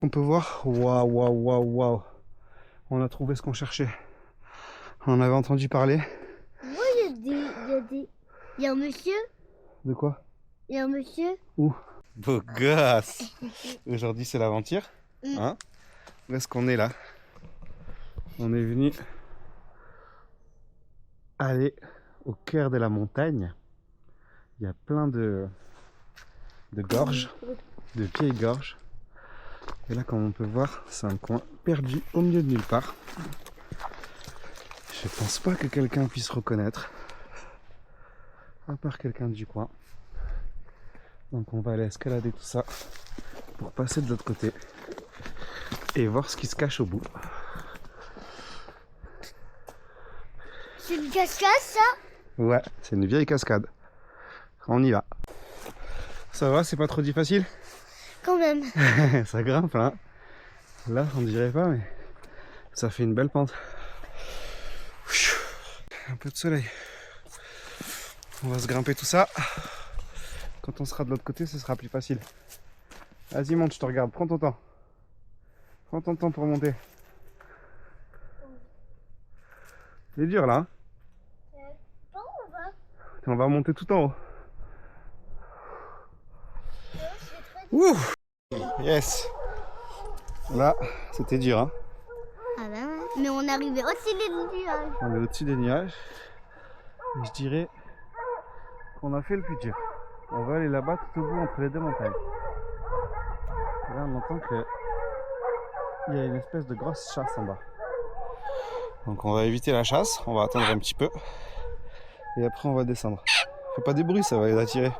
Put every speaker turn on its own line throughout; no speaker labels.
On peut voir, waouh, waouh, waouh, waouh. On a trouvé ce qu'on cherchait. On en avait entendu parler.
Moi, il y a un monsieur.
De quoi?
Il y a un monsieur.
Où? Beau gosse. Aujourd'hui c'est l'aventure. Hein? Où est-ce qu'on est là? On est venu aller au cœur de la montagne. Il y a plein de gorges, de vieilles gorges. Et là, comme on peut voir, c'est un coin perdu au milieu de nulle part. Je pense pas que quelqu'un puisse reconnaître, à part quelqu'un du coin. Donc on va aller escalader tout ça pour passer de l'autre côté et voir ce qui se cache au bout.
C'est une cascade, ça?
Ouais, c'est une vieille cascade. On y va. Ça va, c'est pas trop difficile?
Quand même.
Ça grimpe là. Là, on dirait pas, mais ça fait une belle pente. Un peu de soleil. On va se grimper tout ça. Quand on sera de l'autre côté, ce sera plus facile. Vas-y, monte, je te regarde. Prends ton temps. Prends ton temps pour monter. C'est dur là. On va monter tout en haut. Ouh. Yes. Là, c'était dur. Hein.
Ah ben ouais. Mais on est arrivé au-dessus des nuages.
On est au-dessus des nuages. Et je dirais qu'on a fait le plus dur. On va aller là-bas tout au bout entre les deux montagnes. Et là, on entend que il y a une espèce de grosse chasse en bas. Donc on va éviter la chasse, on va attendre un petit peu. Et après on va descendre. Fais pas des bruits, ça va les attirer.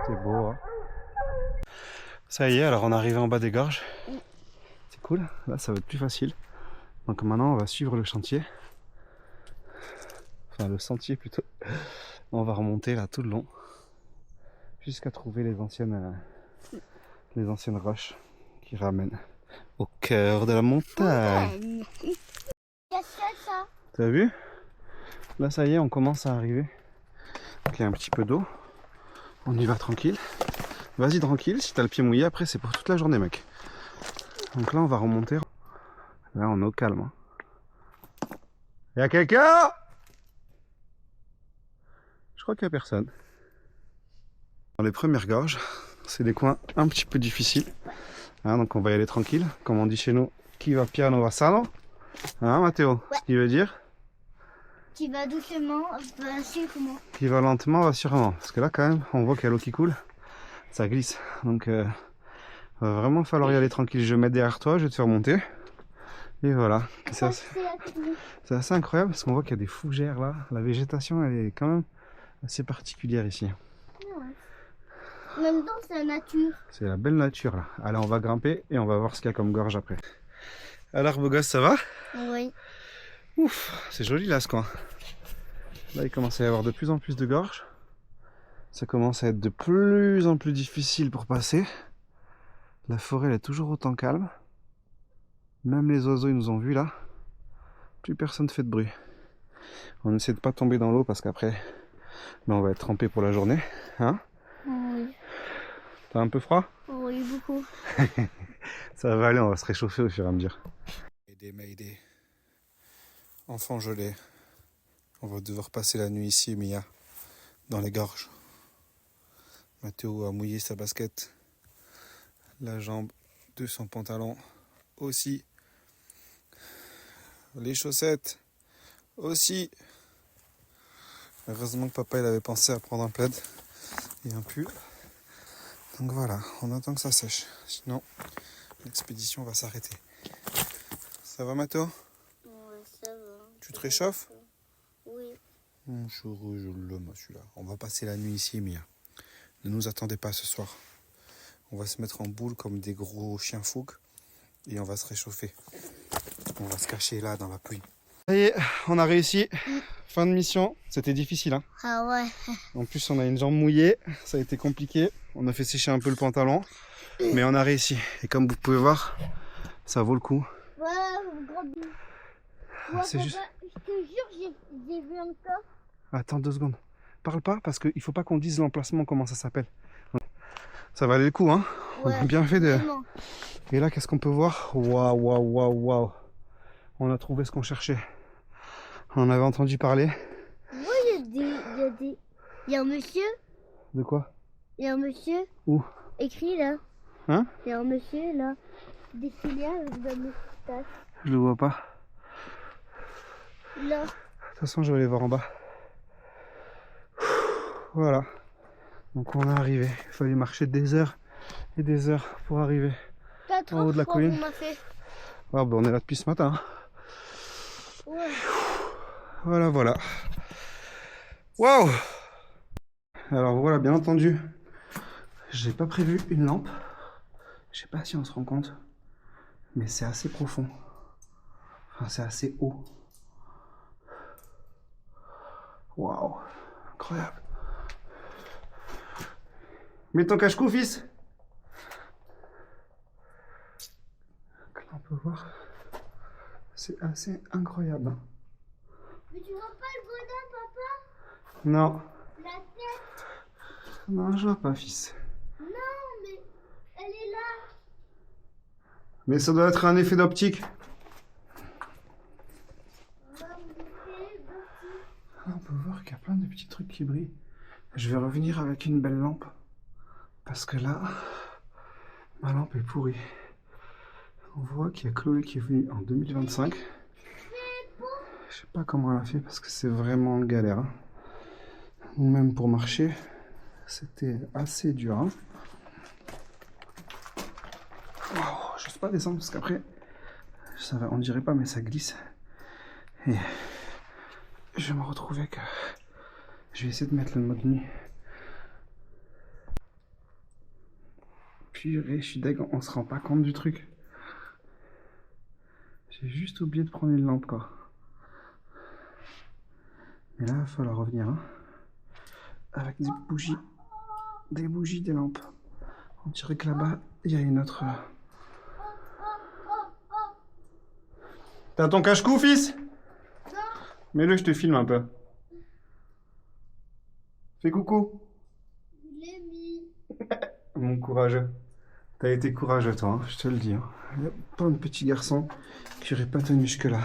C'est beau, hein. Ça y est, alors on est arrivé en bas des gorges. C'est cool, là ça va être plus facile. Donc maintenant on va suivre le chantier. Enfin le sentier plutôt. On va remonter là tout le long. Jusqu'à trouver les anciennes roches qui ramènent au cœur de la montagne.
Ça.
T'as vu? Là ça y est, on commence à arriver. Donc il y a un petit peu d'eau. On y va tranquille. Vas-y tranquille, si t'as le pied mouillé, après c'est pour toute la journée mec. Donc là on va remonter. Là on est au calme. Hein. Y a quelqu'un? Je crois qu'il n'y a personne. Dans les premières gorges, c'est des coins un petit peu difficiles. Hein, donc on va y aller tranquille. Comme on dit chez nous, qui va piano va sano. Hein Mathéo?
Ouais.
Ce qui veut dire?
Qui va doucement, va sûrement.
Qui va lentement va sûrement. Parce que là quand même, on voit qu'il y a l'eau qui coule. Ça glisse. Donc va vraiment falloir y aller tranquille. Je vais mettre derrière toi, je vais te faire monter. Et voilà. C'est assez incroyable parce qu'on voit qu'il y a des fougères là. La végétation elle est quand même assez particulière ici.
En même temps, c'est la nature.
C'est la belle nature là. Allez, on va grimper et on va voir ce qu'il y a comme gorge après. Alors beau gosse, ça va?
Oui.
Ouf, c'est joli là ce coin. Là il commence à y avoir de plus en plus de gorges. Ça commence à être de plus en plus difficile pour passer. La forêt elle est toujours autant calme. Même les oiseaux ils nous ont vus là. Plus personne fait de bruit. On essaie de pas tomber dans l'eau parce qu'après on va être trempé pour la journée. Hein?
Oui.
T'as un peu froid?
Oui, beaucoup.
Ça va aller, on va se réchauffer au fur et à mesure. Mayday. Enfant gelé. On va devoir passer la nuit ici, Mia, dans les gorges. Mathéo a mouillé sa basket, la jambe de son pantalon aussi, les chaussettes aussi. Heureusement que papa il avait pensé à prendre un plaid et un pull. Donc voilà, on attend que ça sèche, sinon l'expédition va s'arrêter. Ça va Mathéo?
Ouais, ça va.
Tu te réchauffes?
Oui.
Je l'homme celui-là. On va passer la nuit ici, Mia. Ne nous attendez pas ce soir. On va se mettre en boule comme des gros chiens fougues et on va se réchauffer. On va se cacher là dans la pluie. Ça y est, on a réussi. Fin de mission. C'était difficile, hein.
Ah ouais.
En plus, on a une jambe mouillée. Ça a été compliqué. On a fait sécher un peu le pantalon. Mais on a réussi. Et comme vous pouvez voir, ça vaut le coup.
Ouais,
C'est juste...
Je te jure, j'ai vu un corps.
Attends 2 secondes. Parle pas parce qu'il faut pas qu'on dise l'emplacement, comment ça s'appelle. Ça valait le coup, hein. On a
Ouais,
bien fait de...
vraiment.
Et là, qu'est-ce qu'on peut voir? Waouh, waouh, waouh, waouh. On a trouvé ce qu'on cherchait. On en avait entendu parler.
Moi, il y a un monsieur.
De quoi?
Il y a un monsieur.
Où?
Écrit là.
Hein?
Il y a un monsieur là. Défilé avec de la moustache.
Je le vois pas.
Là.
De toute façon, je vais aller voir en bas. Voilà. Donc on est arrivé. Il fallait marcher des heures et des heures pour arriver.
4
En haut de la colline.
on a fait.
Ah bah on est là depuis ce matin.
Ouais.
Voilà, voilà. Waouh! Alors voilà, bien entendu, j'ai pas prévu une lampe. Je sais pas si on se rend compte, mais c'est assez profond. Enfin, c'est assez haut. Waouh! Incroyable. Mets ton cache-cou, fils! Là, on peut voir. C'est assez incroyable.
Mais tu vois pas le bonhomme, papa?
Non.
La tête?
Non, je vois pas, fils.
Non, mais elle est là.
Mais ça doit être un effet d'optique. On peut voir qu'il y a plein de petits trucs qui brillent. Je vais revenir avec une belle lampe. Parce que là, ma lampe est pourrie. On voit qu'il y a Chloé qui est venue en 2025. Je sais pas comment elle a fait parce que c'est vraiment galère. Hein. Même pour marcher, c'était assez dur. Hein. Wow, je sais pas descendre parce qu'après, ça va, on dirait pas, mais ça glisse. Et je vais me retrouver que je vais essayer de mettre le mode nuit. Purée, je suis deg, on se rend pas compte du truc. J'ai juste oublié de prendre une lampe, quoi. Mais là, il va falloir revenir. Hein. Avec des bougies, des lampes. On dirait que là-bas, il y a une autre... T'as ton cache-cou, fils? Mets-le, je te filme un peu. Fais coucou.
Je l'ai mis.
Mon courageux. T'as été courageux, toi, hein, je te le dis. Hein. Il y a plein de petits garçons qui n'auraient pas tenu jusque-là.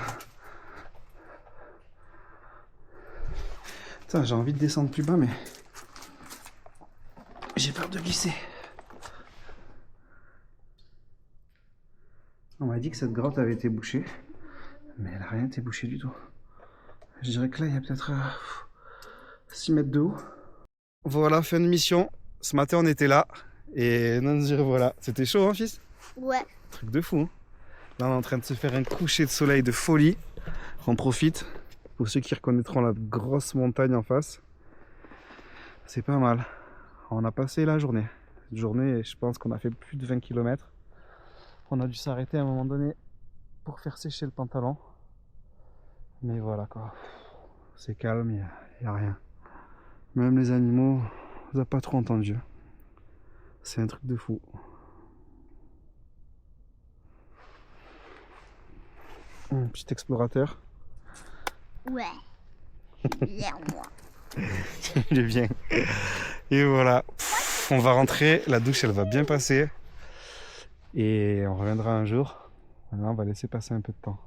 Putain, j'ai envie de descendre plus bas, mais... j'ai peur de glisser. On m'a dit que cette grotte avait été bouchée, mais elle n'a rien été bouchée du tout. Je dirais que là, il y a peut-être 6 mètres de haut. Voilà, fin de mission. Ce matin, on était là. Et non, voilà. C'était chaud, hein, fils?
Ouais.
Truc de fou, hein. Là, on est en train de se faire un coucher de soleil de folie. On profite. Pour ceux qui reconnaîtront la grosse montagne en face. C'est pas mal. On a passé la journée. Cette journée, je pense qu'on a fait plus de 20 km. On a dû s'arrêter à un moment donné pour faire sécher le pantalon. Mais voilà quoi. C'est calme, il n'y a rien. Même les animaux, on les a pas trop entendus. C'est un truc de fou. Un petit explorateur.
Ouais. Viens, moi.
Il est bien. Et voilà. On va rentrer. La douche, elle va bien passer. Et on reviendra un jour. Maintenant, on va laisser passer un peu de temps.